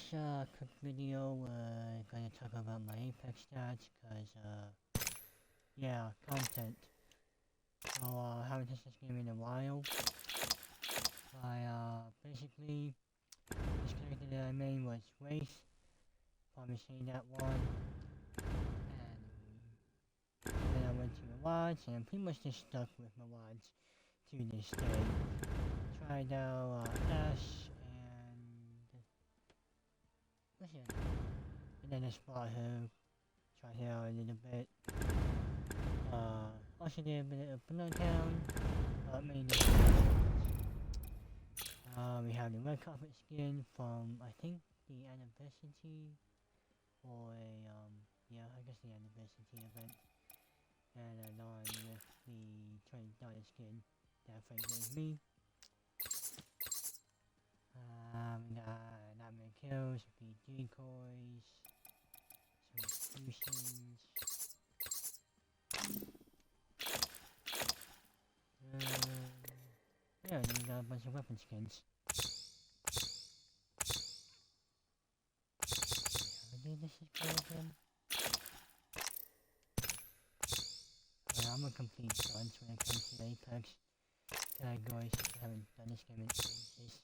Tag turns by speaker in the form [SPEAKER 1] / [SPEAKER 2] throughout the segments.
[SPEAKER 1] quick video, gonna talk about my Apex stats, cause, yeah, content. So, I haven't touched this game in a while. Basically, this character that I made was Wraith, probably say that one, and then I went to the mods, and I'm pretty much just stuck with my mods to this day. Tried out, Ash, and what's it? And then I spot her, tried her out a little bit. Also did a bit of Town, but mainly we have the red carpet skin from, I think, the anniversary, or yeah, I guess the anniversary event, and along with the $20 skin that friend gave me. We got not many kills, a few decoys, some executions. Yeah, then we got a bunch of weapon skins. How do this is go again? Well, I'm a complete dunce when it comes to Apex categories. I haven't done this game in ages.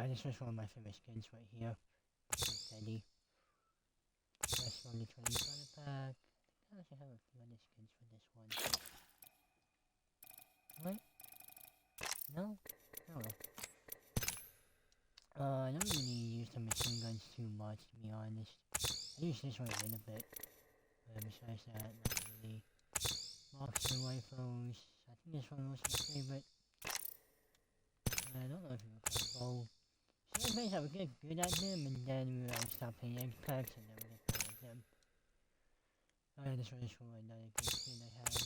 [SPEAKER 1] This was one of my favorite skins right here. Teddy. That's from the $20 pack. I should have a few other skins for this one. What? No? Oh well. I don't really use the machine guns too much, to be honest. I use this one a little bit. But besides that, not really. Boxer rifles. I think this one was my favorite. I don't know if you would call it bow. Some things I would get good at them, and then we would stop playing Apex, and then we get bad at them. This one is for another good skin I have.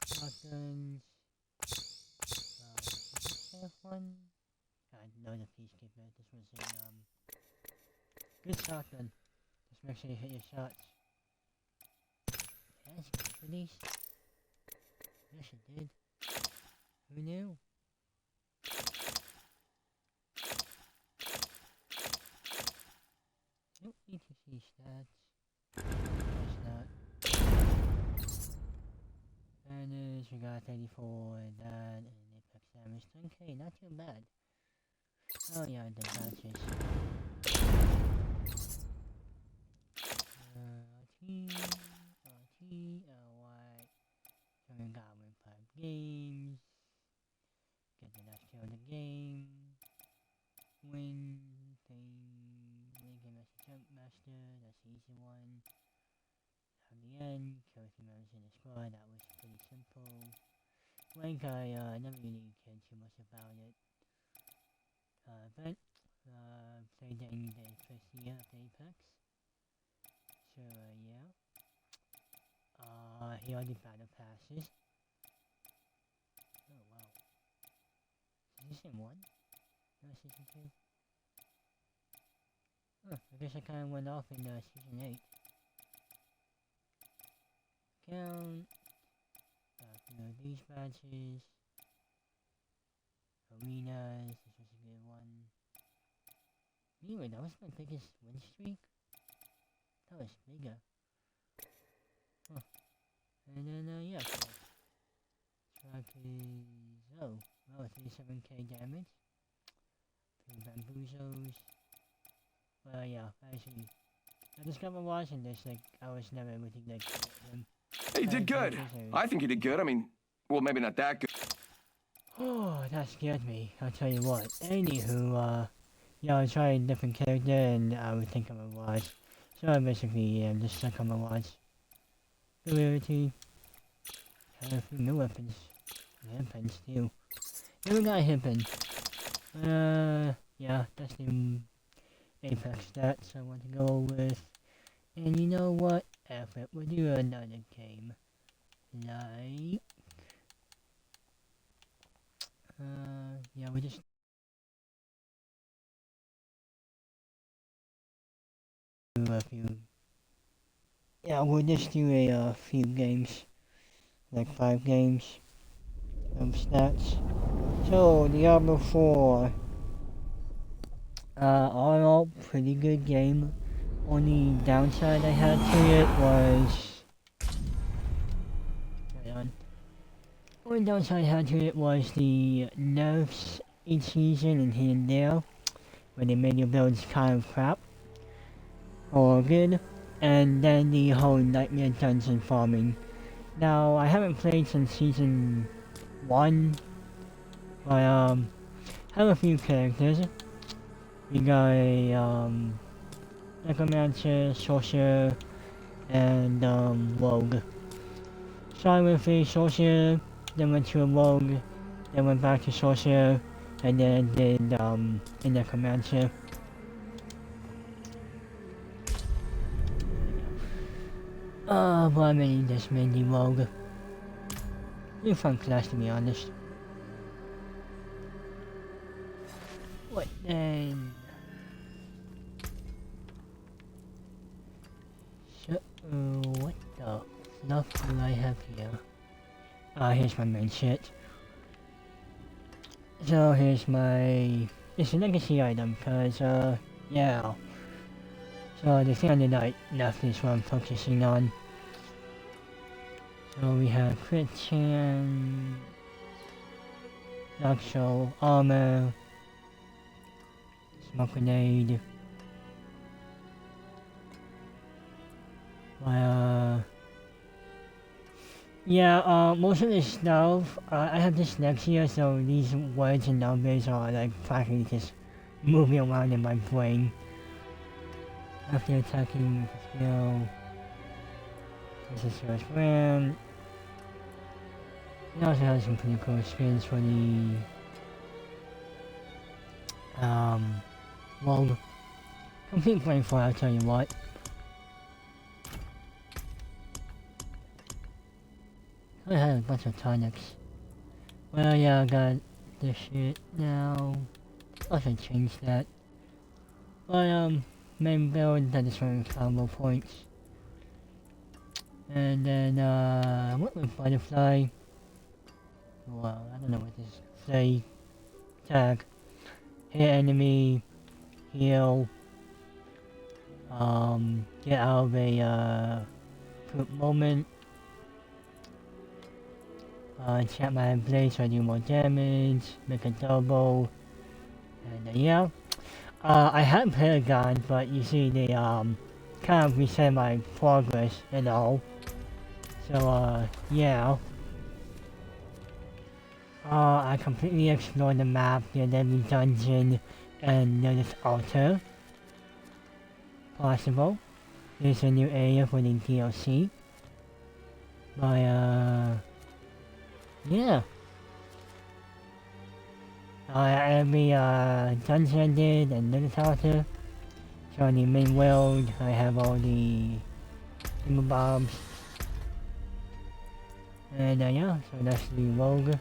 [SPEAKER 1] Shotguns. Is this one? No, the Peacekeeper. This was a, good shotgun. Just make sure you hit your shots. Yes, good for these. Yes, it did. Who knew? Don't need to see stats. That's not. And we got 34, that, and Apex damage 10k, not too bad. Oh yeah, the batches. Alright. So we got win 5 games. Get the last kill of the game. Win thing. Win game as a jump master, that's the easy one. At the end, kill 3 members in the squad, that was pretty simple. Rank, I never really cared too much about it. But, played in the first year of Apex. So, yeah. Here are the battle passes. Oh, wow. Is this season 1? No, season 2? Oh, I guess I kinda went off in season 8. Count. These badges. Arenas, this was a good one. Anyway, that was my biggest win streak. That was bigger. Huh. And then, yeah. Track is, oh, 37k damage. Few bamboozles. Well, yeah, actually, I discovered watching this, like, I was never able to, like, get him.
[SPEAKER 2] Hey, you did good. I think you did good. I mean, well, maybe not that good.
[SPEAKER 1] Oh, that scared me. I'll tell you what. Anywho, yeah, I tried a different character and I would think I'm a watch. So basically, yeah, I'm just stuck on my watch. Ability. Have a few new weapons. Weapons too. Never got a hip-in. Yeah, that's the Apex stats I want to go with. And you know what? F it, we'll do another game. Like... yeah, we just... do a few... Yeah, we'll just do a few games. Like 5 games of stats. So, Diablo 4. All in all, pretty good game. Only downside I had to it was... Hold on. Only downside I had to it was the nerfs each season and here and there, where they made your builds kind of crap, or good, and then the whole nightmare dungeon farming. Now, I haven't played since season 1, but have a few characters. We got a necromancer, sorcerer, and rogue. Started with a sorcerer, then went to a rogue, then went back to sorcerer, and then did a necromancer. But I mainly just mainly rogue. Pretty fun class to be honest. What then? So, what the fluff do I have here? Here's my main shit. So here's my... It's a legacy item, cause yeah. So the thing on the right left is what I'm focusing on. So we have crit chance, actual armor, smoke grenade. Yeah, most of this stuff, I have dyslexia, so these words and numbers are like practically just moving around in my brain. After attacking skill, this is your friend. It also has some pretty cool skins for the well, complete brain for I'll tell you what. I had a bunch of tonics. Well, yeah, I got this shit now. I should change that. But, main build, that is from combo points. And then, I went with butterfly. Well, I don't know what this say. Tag. Hit enemy. Heal. Get out of a, quick moment. Enchant my blade so I do more damage, make a double, and yeah. I haven't played a gun, but you see they kind of reset my progress and all. So yeah. I completely explored the map, did every dungeon, and noticed altar. Possible. There's a new area for the DLC. But yeah. Every dungeon I did and little altar. So on the main world, I have all the timber bombs. And yeah, so that's the rogue.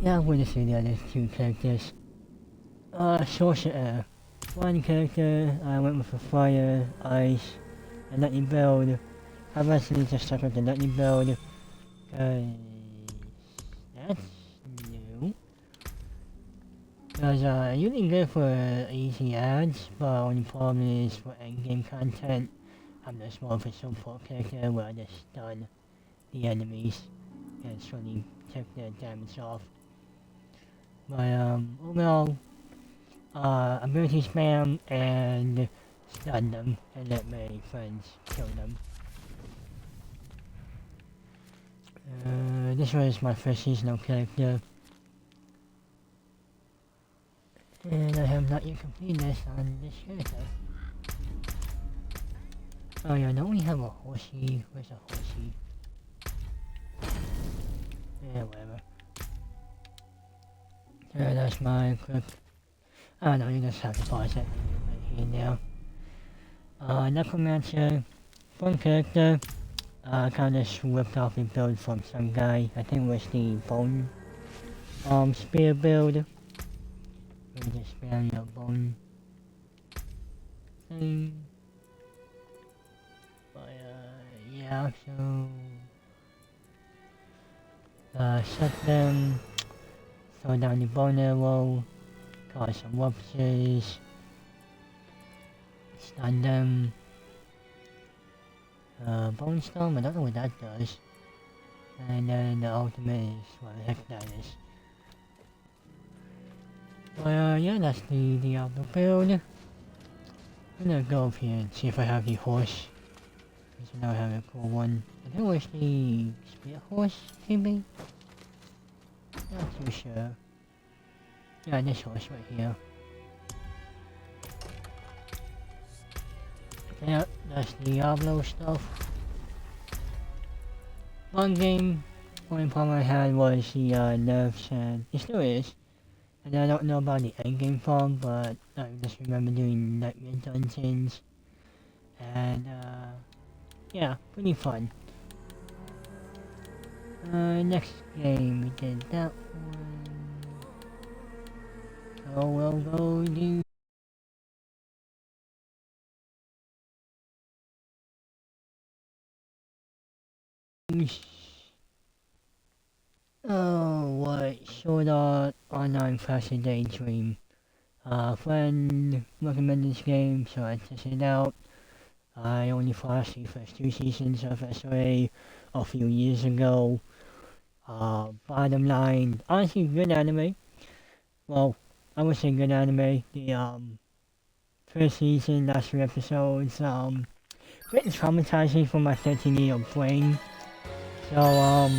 [SPEAKER 1] Yeah, I'm gonna say the other two characters. Sorcerer. One character, I went with a fire, ice, and lightning build. I've actually just stuck with the lightning build, cause that's new. Cause usually good for easy ads, but only problem is for endgame content. I'm just more of a support character where I just stun the enemies and slowly take their damage off. But overall, ability spam and stun them and let my friends kill them. This was my first seasonal character. And I have not yet completed this on this character. Oh yeah, I only have a horsey. Where's a horsey? Yeah, whatever. Yeah, that's my quick... Oh no, you just have to pause it right here now. Necromancer. Fun character. Kind of ripped off a build from some guy. I think it was the bone spear build. We just spam your bone thing. But yeah, so shut them, slow down the bone arrow, cause some ruptures, stun them. Bone storm, I don't know what that does. And then the ultimate is what the heck that is. But yeah, that's the Diablo build. I'm gonna go up here and see if I have the horse. Because I know I have a cool one. I think it was the spear horse, maybe? Not too sure. Yeah, this horse right here. Yeah, that's the Diablo stuff. One game, only problem I had was the nerfs, and it still is. And I don't know about the endgame form, but I just remember doing nightmare dungeons. And yeah, pretty fun. Next game, we did that one. So we'll go do... Oh, what? Sword Art Online Faster Daydream. Friend recommended this game, so I tested it out. I only watched the first 2 seasons of SAO a few years ago. Bottom line, honestly, good anime. Well, I would say good anime. The first season, last 3 episodes, bit traumatizing for my 13-year-old brain. So,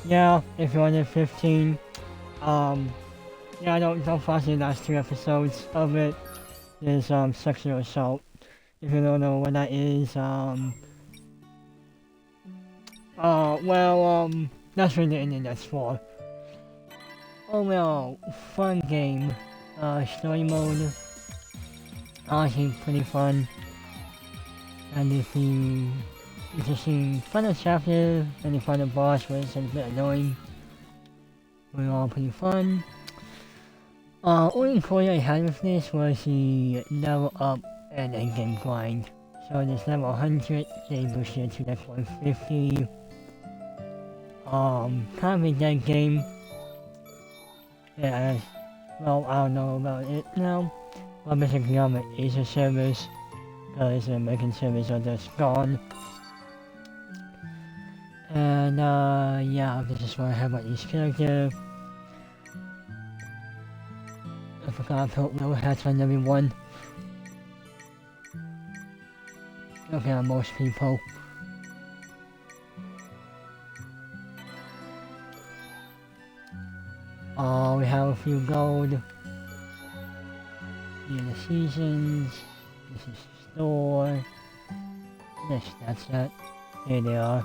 [SPEAKER 1] yeah, if you're under 15, yeah, don't watch the last 2 episodes of it. There's, sexual assault. If you don't know what that is, that's what the internet's for. Oh well, fun game. Story mode. Honestly, pretty fun. And if you just find a chapter and you find a boss where it's a bit annoying, we're all pretty fun. Only quality I had with this was the level up and endgame grind. So this level 100, they boosted to like 150. Kind of a dead game. Yeah, well, I don't know about it now. Well, basically I'm an Asia service, because the American servers are just gone. And yeah, this is what I have about each character. I forgot I put no hats on everyone. Okay, on most people. Oh, we have a few gold. Here are the seasons. This is the store. Yes, that's that. Here they are.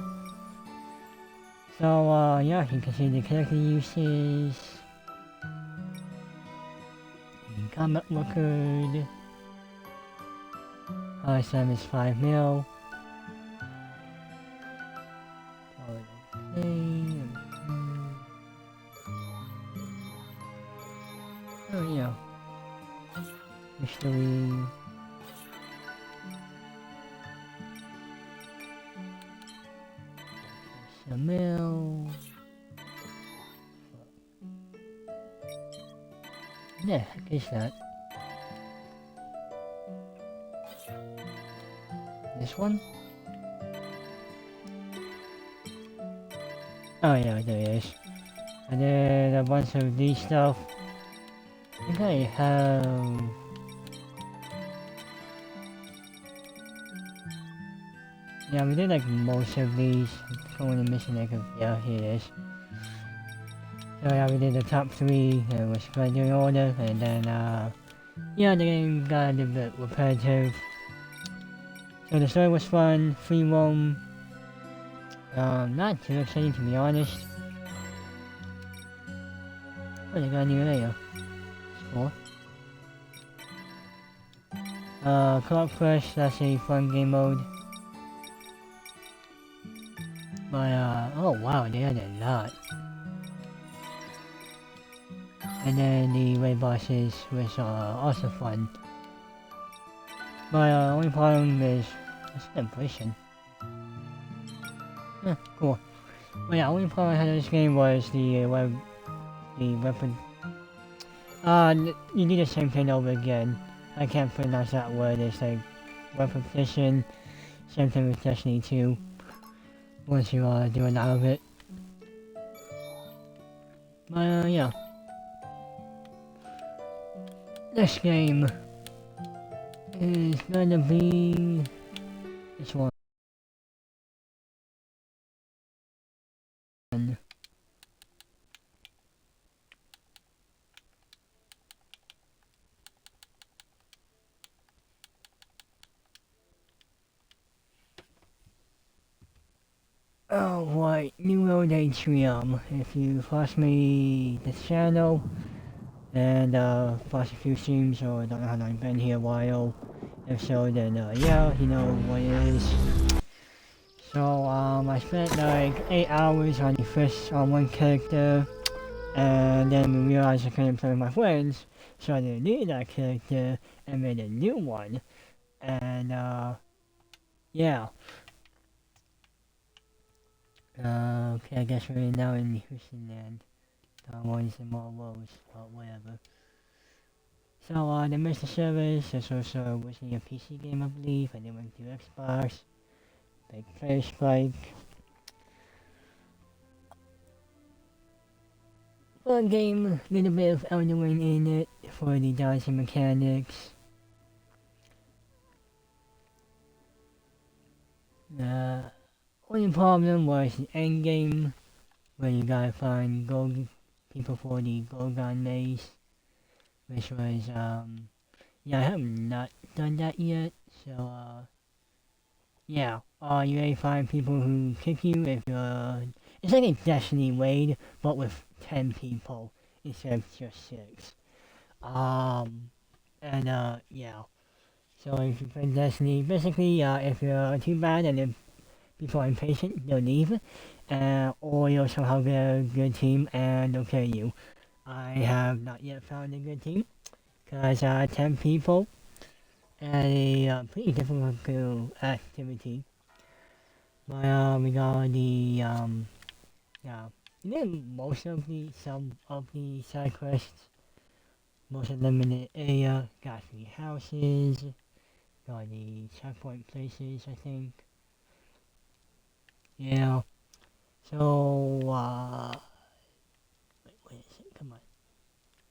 [SPEAKER 1] So, yeah, you can see the character uses. The combat record. RSM is 5 mil. Okay. Oh, yeah. History. Mil. Yeah, heck is that? This one? Oh yeah, there is. And then a bunch of these stuff. I think I have... Yeah, we did like most of these. Only missing like yeah, here it is. So yeah, we did the top 3, and was gradually order, and then yeah, the game got a little bit repetitive. So the story was fun, free roam. Not too exciting to be honest. Oh, they got a new layer. Cool. Co-op Crush, that's a fun game mode. But oh wow, they had a lot. And then the raid bosses was also fun. But only problem is celebration. Cool. But yeah, only problem I had in this game was the weapon. You do the same thing over again. I can't pronounce that word. It's like weapon position. Same thing with Destiny 2. Once you do a lot of it. But yeah. This game is gonna be this one. Oh, right, new old Aeternum. If you watch me this channel and watched a few streams or don't know how long I've been here a while, if so, then yeah, you know what it is. So I spent like 8 hours on the first on one character, and then we realized I couldn't play with my friends, so I deleted that character and made a new one. And yeah. Okay, I guess we're now in Houston land. Don't want some more woes, but whatever. So, the Mr. Service is also originally a PC game, I believe, and it went to Xbox. Big player spike. Fun game, little bit of Elden Ring in it for the dodging mechanics. Only problem was the end game, where you gotta find gold people for the Gorgon maze, which was, yeah, I have not done that yet, so, yeah, you may find people who kick you if you're, it's like a Destiny raid, but with 10 people instead of just 6. Yeah. So if you play Destiny, basically, if you're too bad and if people are impatient, they'll leave, or you'll somehow get a good team and they'll kill you. I have not yet found a good team, because 10 people and a pretty difficult activity. But we got the yeah, we did most of the side quests, most of them in the area. Got 3 houses, got the checkpoint places, I think. Yeah. So wait a second, come on.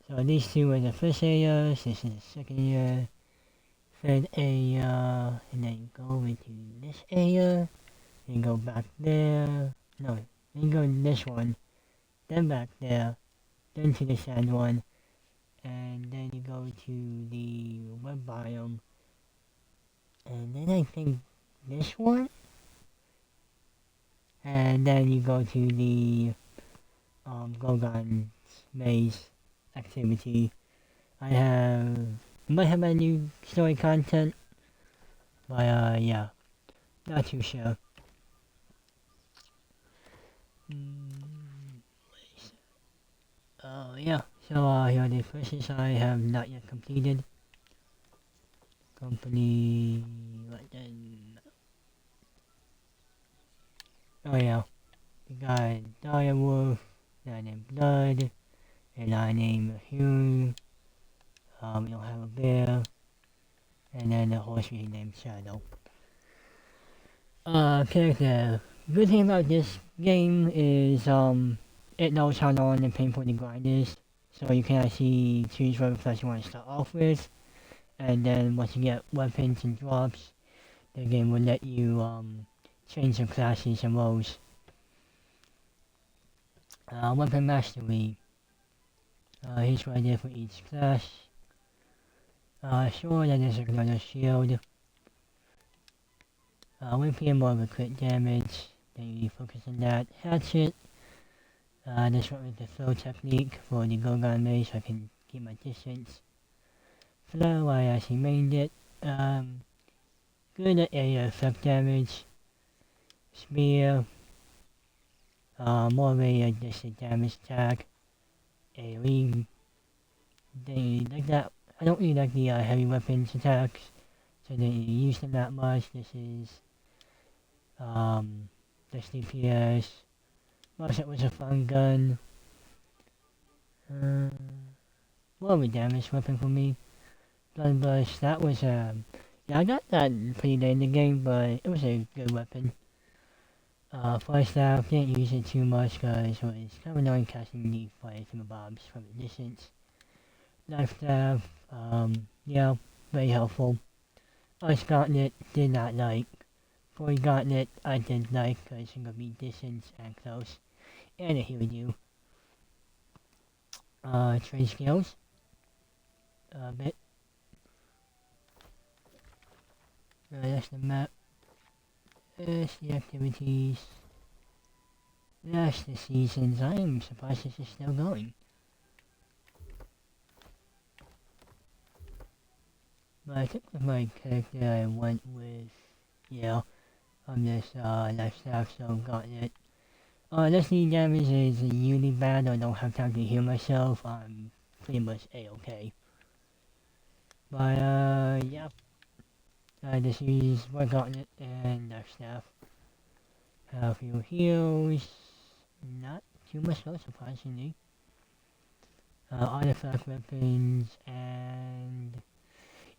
[SPEAKER 1] So these 2 were the first areas. This is the second area, third area, and then go over to this area. Then go back there. No, then go to this one. Then back there. Then to the sand one. And then you go to the web biome. And then I think this one. And then you go to the Gorgon maze activity. Might have a new story content. But yeah. Not too sure. Yeah, so here are the questions I have not yet completed. Company, what then? Oh yeah, we got Direwolf, guy named Blood, a guy named Hugh, we don't have a bear, and then a horse we named Shadow. Character. Good thing about this game is, it knows how long and painful the grind is, so you can actually choose what class you want to start off with, and then once you get weapons and drops, the game will let you change your classes and roles. Weapon mastery. Here's what I did for each class. Sword, that is another shield. Rapier, more of a crit damage, then you focus on that. Hatchet. This one is the throw technique for the Gorgon maze, so I can keep my distance. Flow, I actually mained it. Good at area effect damage. Spear. More of a distance damage attack. AoE. They like that. I don't really like the heavy weapons attacks, so they use them that much. This is the DPS. It was a fun gun. More of a damage weapon for me. Bloodbush, that was yeah, I got that pretty late in the game, but it was a good weapon. Fire staff, didn't use it too much because it was kind of annoying casting the fire bobs from a distance. Knife staff, yeah, very helpful. Ice gauntlet, did not like. Void gauntlet, I did like because it could be distance and close, and it healed you. Trade skills, a bit. That's the map. That's the activities. That's the seasons. I am surprised this is still going. But I think with my character I went with, yeah, on this life staff, so gauntlet. Destiny damage is really bad, I don't have time to heal myself, I'm pretty much a-okay. But yeah. Just use one gauntlet and life staff. Have a few heals. Not too much though, surprisingly. Artifact weapons and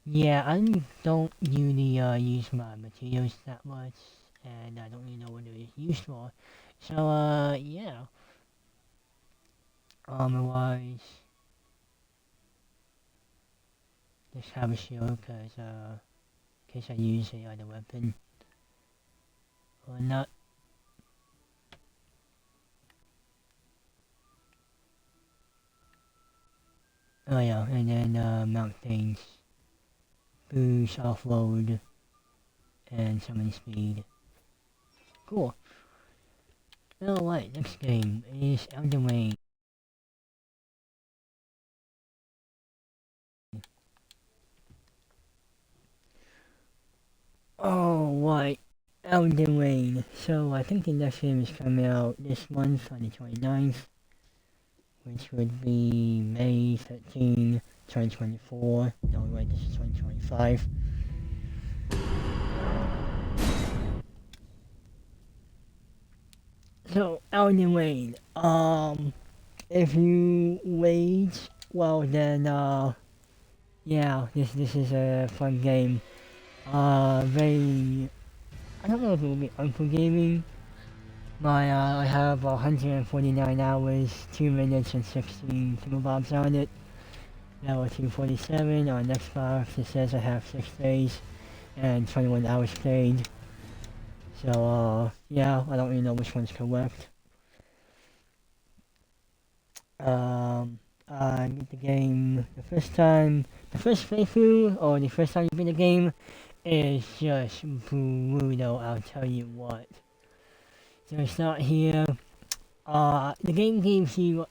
[SPEAKER 1] yeah, I don't really use my materials that much, and I don't really know what it is used for. So yeah. Armor-wise, just have a shield, cause in case I use a other weapon or not. Oh yeah, and then mount things. Boost, offload, and summon speed. Cool. Alright, next game is Elden Ring. Alright, Elden Ring. So I think the next game is coming out this month on the 29th, which would be May 13, 2024. No, wait, this is 2025. So, Elden Ring. If you wait, well then, yeah, this is a fun game. Very, I don't know if it will be unforgiving. I have 149 hours, 2 minutes and 16 kilobobs on it. Level 247 on Xbox, it says I have 6 days and 21 hours played. So, yeah, I don't really know which one's correct. I beat the game the first playthrough, or the first time you beat the game, is just brutal, I'll tell you what. So it's not here. The game gives you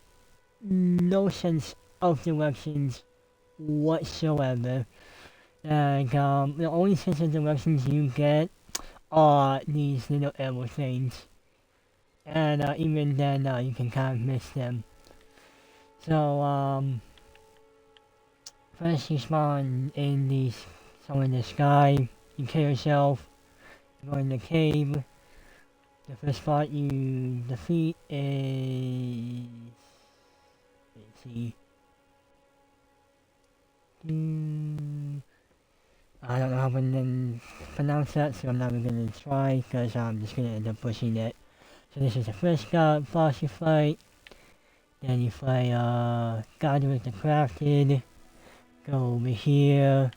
[SPEAKER 1] no sense of directions whatsoever. Like, the only sense of directions you get are these little arrow things. And even then, you can kind of miss them. So, first you spawn in somewhere in the sky, you kill yourself, you go in the cave. The first part you defeat is... let's see. I don't know how to pronounce that, so I'm not even gonna try, because I'm just gonna end up pushing it. So this is the first boss you fight. Then you fight Godric the Crafted. Go over here.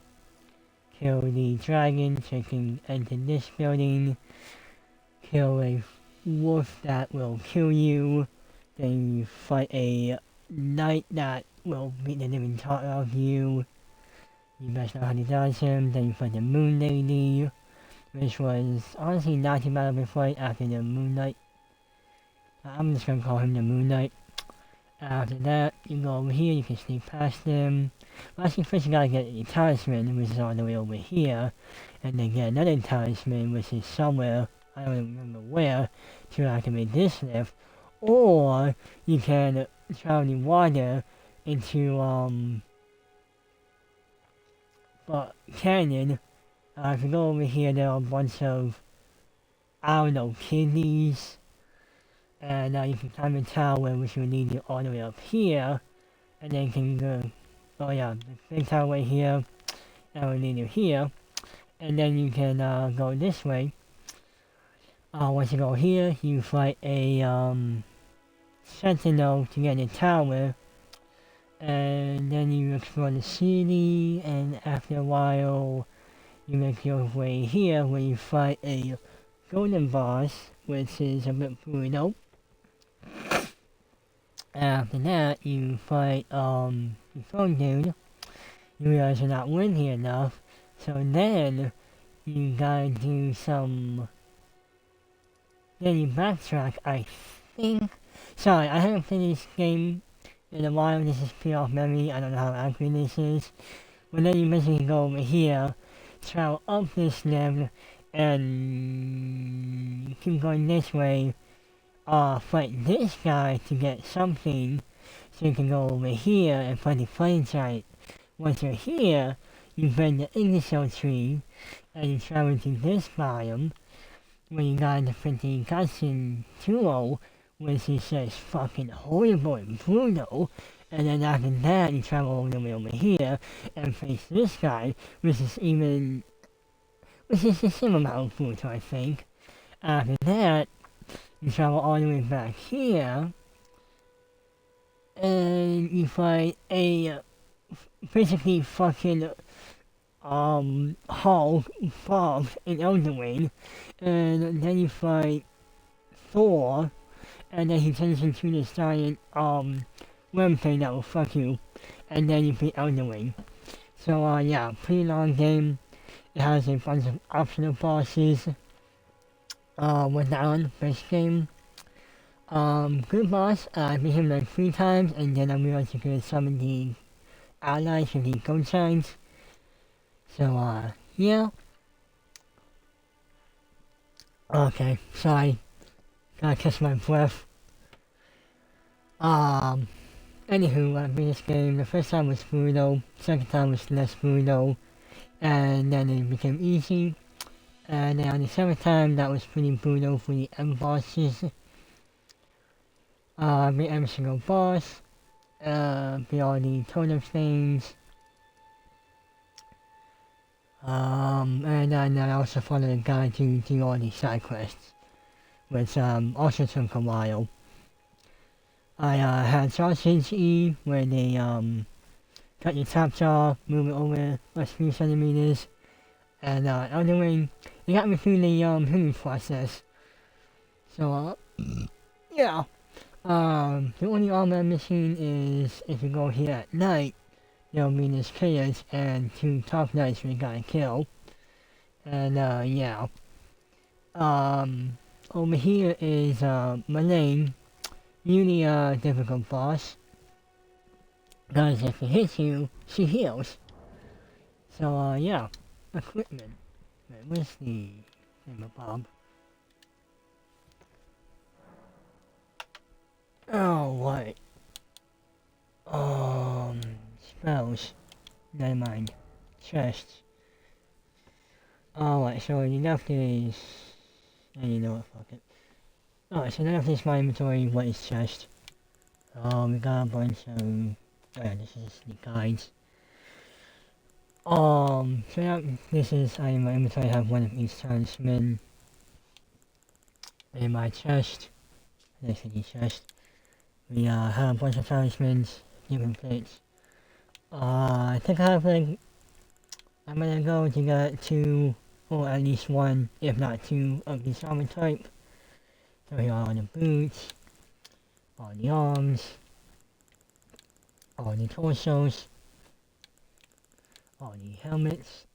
[SPEAKER 1] Kill the dragon so you can enter this building. Kill a wolf that will kill you. Then you fight a knight that will beat the living tar out of you. You best know how to dodge him. Then you fight the Moon Lady, which was honestly not too bad of a fight after the Moon Knight. I'm just gonna call him the Moon Knight. After that, you go over here, you can sneak past them. Well, actually, first you gotta get a talisman, which is all the way over here. And then get another talisman, which is somewhere, I don't remember where, to activate this lift. Or, you can travel the water into, canyon. If you go over here, there are a bunch of, I don't know, kidneys. And you can climb the tower, which will lead you all the way up here. And then you can go, oh yeah, the big tower right here, that will lead you here. And then you can go this way. Once you go here, you fight a sentinel to get the tower. And then you explore the city, and after a while, you make your way here where you fight a golden boss, which is a bit brutal. After that, you fight the phone dude. You realize you're not winning enough, so then you gotta do some. Then you backtrack, I think. Sorry, I haven't played this game in a while. This is pure off memory. I don't know how accurate this is. But then you basically go over here, travel up this level, and keep going this way. Fight this guy to get something, so you can go over here and fight the flame giant. Once you're here, you bend the Initial tree, and you travel to this biome, where you got the freaking cutscene tool, which is just fucking horrible and brutal. And then after that, you travel all the way over here and face this guy, which is the same amount of brutal, I think. After that, you travel all the way back here, and you fight a basically fucking Hulk Bob in Elden Ring, and then you fight Thor, and then he turns into this giant worm thing that will fuck you, and then you beat Elden Ring. So yeah, pretty long game. It has a bunch of optional bosses. Went down first game. Good boss. I beat him like 3 times, and then I realized you could summon the allies with the gold signs. So yeah. Okay, sorry. Gotta catch my breath. Anywho, I beat this game. The first time was brutal, second time was less brutal, and then it became easy. And then on the seventh time, that was pretty brutal for the end bosses. Beat every single boss, beat all the totem things. And then I also followed a guide to do all the side quests, which also took a while. I had Sausage E, where they cut your top jaw, move it over a few centimeters, and Elden Ring, they got me through the healing process. So yeah. The only armor I'm missing is if you go here at night, there'll be this pillars and 2 top knights we gotta kill. And yeah. Over here is Malane, really difficult boss. Because if it hits you, she heals. So yeah. Equipment. Wait, where's the Bob? Oh, what? Spells. Never mind. Chests. Alright, so the left is... And you know what, fuck it. Alright, so the left is my inventory, what is chest? We got a bunch of... Oh yeah, this is the guides. So yeah, this is, I in my inventory have one of each talisman. In my chest. Next to the chest. We have a bunch of talismans, different plates. I think I have like, I'm gonna go to get 2, or at least 1, if not 2, of the armor type. So here are all the boots, all the arms, all the torsos, all the helmets,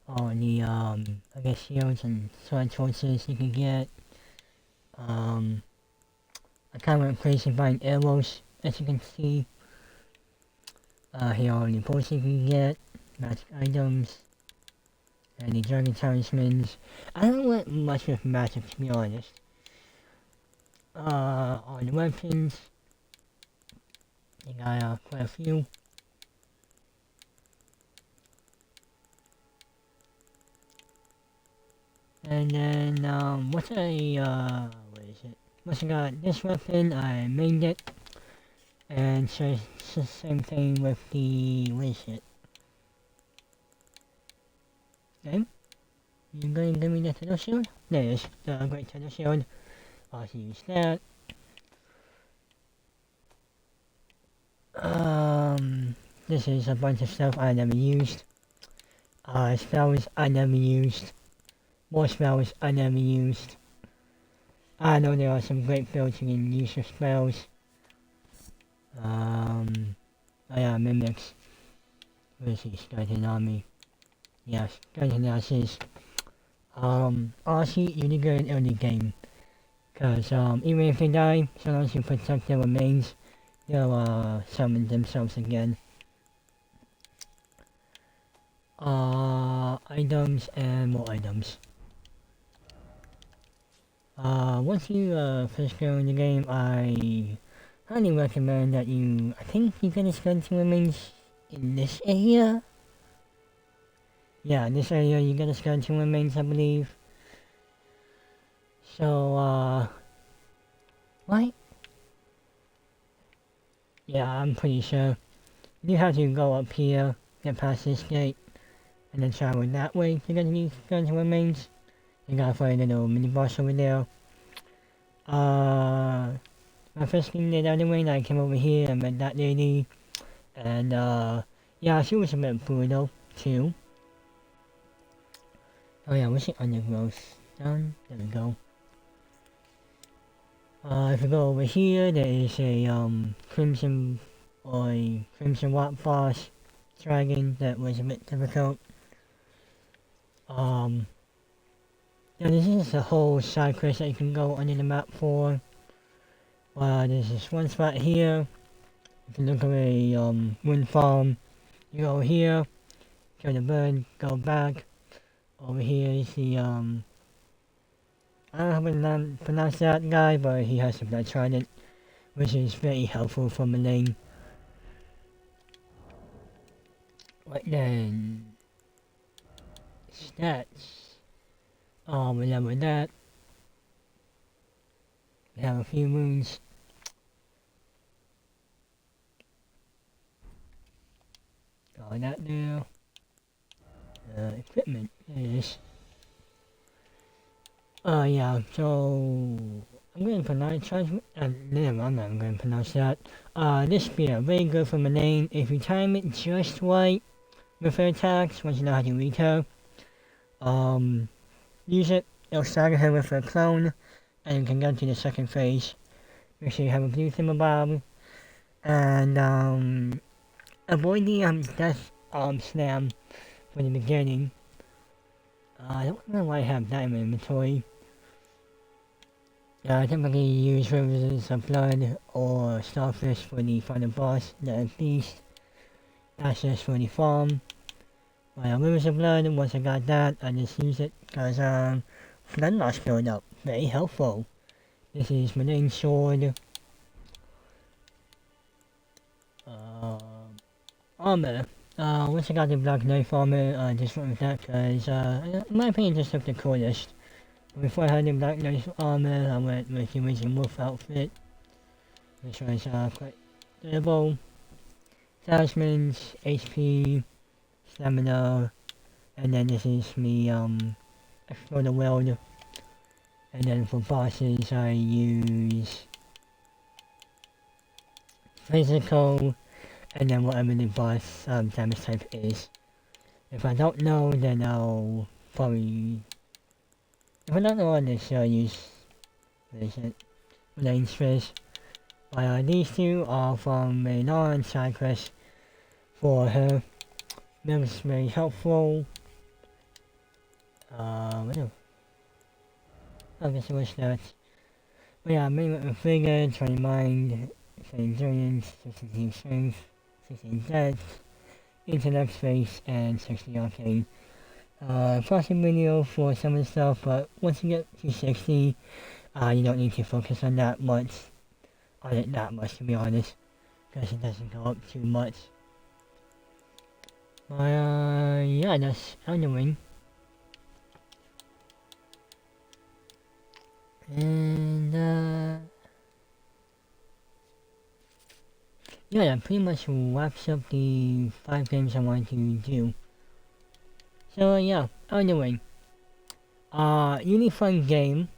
[SPEAKER 1] all the I guess shields and sword torches you can get. I kind of went crazy buying arrows, as you can see. Here are the posts you can get, magic items, and the dragon talismans. I don't want much with magic, to be honest. All the weapons. I got quite a few. And then, what is it? Once I got this weapon, I made it. And so it's the same thing with the, what is it? Game? You gonna give me the Turtle Shield? There it is, the Great Turtle Shield. I'll use that. This is a bunch of stuff I never used. Spells I never used. More spells I never used. I know there are some great built-in use of spells. Oh yeah, mimics. Where is he? Skeleton army. Yes, skeleton asses. Honestly, really good in early game. Cause even if they die, so long as you protect their remains, they'll summon themselves again. Items and more items. Once you first go in the game, I highly recommend that I think you get a skeleton remains in this area. Yeah, in this area you get a skeleton remains, I believe. So, right? Yeah, I'm pretty sure. You have to go up here, get past this gate, and then travel that way to get to these skeleton remains. You gotta find a little mini boss over there. My first game did Elden Ring, I came over here and met that lady. And, yeah, she was a bit brutal, too. Oh yeah, what's the undergrowth? Down? There we go. If you go over here, there is a, Crimson Rock boss dragon that was a bit difficult. Yeah, this is a whole side quest that you can go under the map for. There's this one spot here. You can look at a, wind farm. You go here, kill the bird, go back. Over here is the, I don't know how to pronounce that guy, but he has a blood trident, which is very helpful for Malane. Right then, stats. We level that. We have a few wounds. Got that there. Equipment, there it is. Yeah, so I'm going to pronounce never, I'm not going to pronounce that. This spear, very good for Malane. If you time it just right with her attacks, once you know how to read her, use it, it'll stagger her with her clone, and you can go to the second phase. Make sure you have a blue thingamabob, and avoid the death slam for the beginning. I don't know why I have that in my inventory. I typically use Rivers of Blood or Starfish for the final boss, the Beast. That's just for the farm. Rivers of Blood, once I got that, I just use it because Flood loss build up. Very helpful. This is Malane's sword. Armor. Once I got the Black Knife armor, I just went with that because, in my opinion, just looked the coolest. Before I had the Black Knife armor, I went with the Raging Wolf outfit, which was quite durable. Talismans, HP, stamina, and then this is me explore the world. And then for bosses, I use physical, and then whatever the boss damage type is. If I don't know, then I'll probably. If I don't know on this, I'll use. What is it? Malane's Fish. These two are from a non-side quest for her. Milk is very helpful. What else? I guess it was that. But yeah, main weapon figure, 20 mind, 20 endurance, 16 strength, 16 depth, intellect space, and 60 arcane. Crossing video for some of the stuff, but once you get to 60, you don't need to focus on that much, to be honest, because it doesn't go up too much. Yeah, that's Elden Ring. And yeah, that pretty much wraps up the 5 games I wanted to do. So yeah, Elden Ring. Really fun game.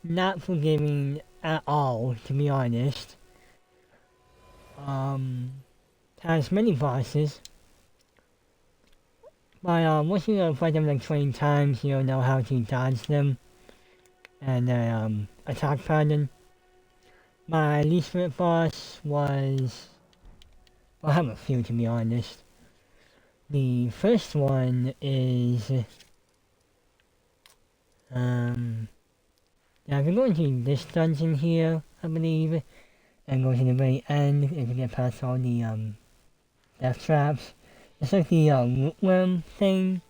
[SPEAKER 1] Not forgiving at all, to be honest. Has many bosses. But once you fight them like 20 times, you'll know how to dodge them. And attack pattern. My least favorite boss was... Well, I have a few, to be honest. The first one is... Yeah, if you go into this dungeon here, I believe, and go to the very end, if you get past all the death traps, it's like the root worm thing.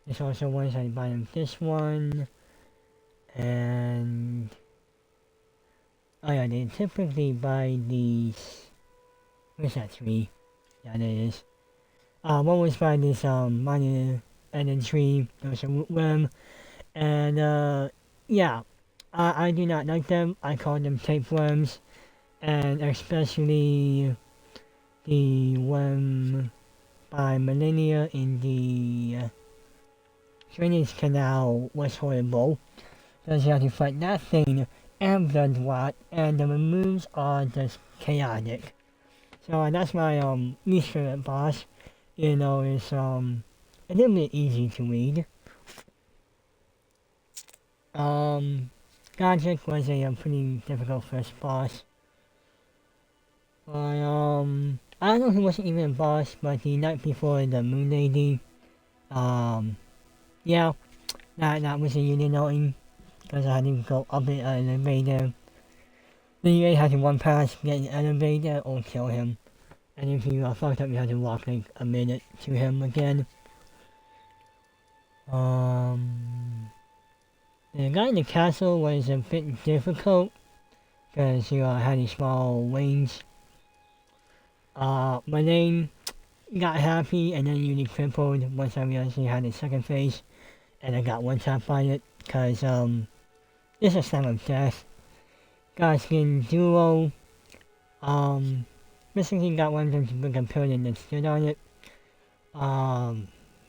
[SPEAKER 1] There's also ones at the bottom of this one, and oh yeah, they typically buy these. Where's that tree? Yeah, there it is. One was by this minor ender tree. There was a root worm, and yeah. I do not like them. I call them tapeworms, and especially the one by Millennia in the Drainage Canal was horrible. Because you have to fight that thing and Blood Rot, and the moves are just chaotic. So that's my least favorite boss. You know, it's a little bit easy to read. Godric was a pretty difficult first boss. But, I don't know if he wasn't even a boss, but the night before the Moon Lady, yeah, that was a really annoying, because I had to go up an elevator. Then you had to one pass, get an elevator, or kill him. And if you fucked up, you had to walk like a minute to him again. The guy in the castle was a bit difficult because you had a small range. My name got happy and then really crippled once I realized he had a second phase, and I got one tap by it because it's a slam of death. Got skin duo. Basically got one of them to bring a pillar that stood on it.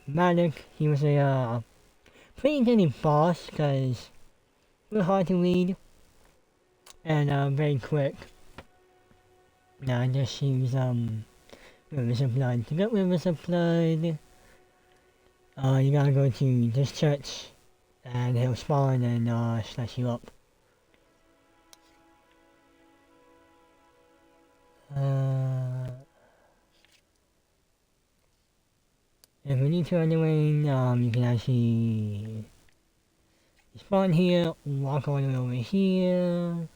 [SPEAKER 1] Magic, he was a pretty good boss because we're hard to read and very quick. Now I just use Rivers of Blood. To get Rivers of Blood, you gotta go to this church and he'll spawn and slash you up. If we need to anyway, you can actually spawn here, walk all the way over here.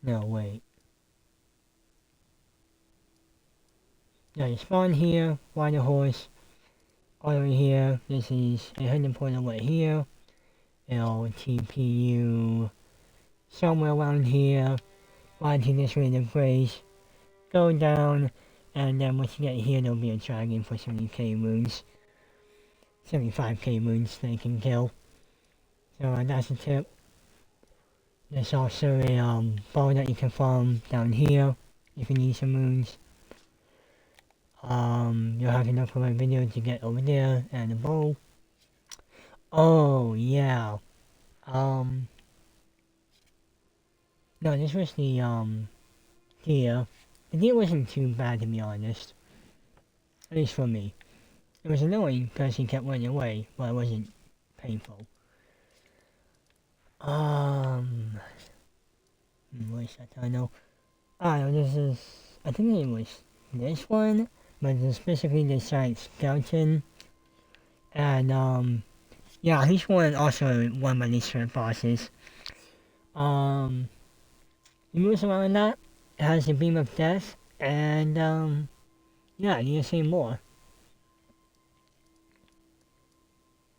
[SPEAKER 1] No, wait. Yeah, you spawn here, ride a horse, all the way here. This is a hidden portal right here. It'll TP you somewhere around here, ride to this rate of grace, go down, and then once you get here, there'll be a dragon for 70k wounds. 75k wounds they can kill. So that's a tip. There's also a bow that you can farm down here if you need some wounds. You'll have to look for my video to get over there, and a bow. Oh yeah. No, this was the deer. The deer wasn't too bad, to be honest. At least for me. It was annoying because he kept running away, but it wasn't painful. Where's that tunnel? No, this is, I think it was this one, but it's specifically this giant skeleton. And yeah, he's also one of my least favorite bosses. He moves around that. It has a beam of death, and yeah, I need to say more.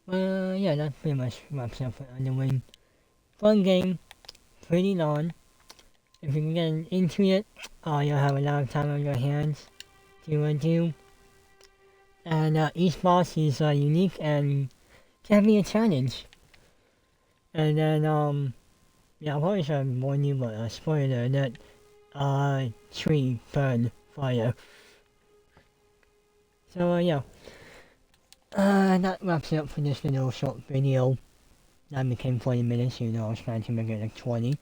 [SPEAKER 1] Yeah, that pretty much wraps up Elden Ring. Fun game, pretty long. If you can get into it, you'll have a lot of time on your hands to do. And each boss is unique and can be a challenge. And then Yeah, I probably should warn you, but spoiler alert, tree burn fire. So yeah, that wraps it up for this little short video. That became 40 minutes, even though I was trying to make it like 20.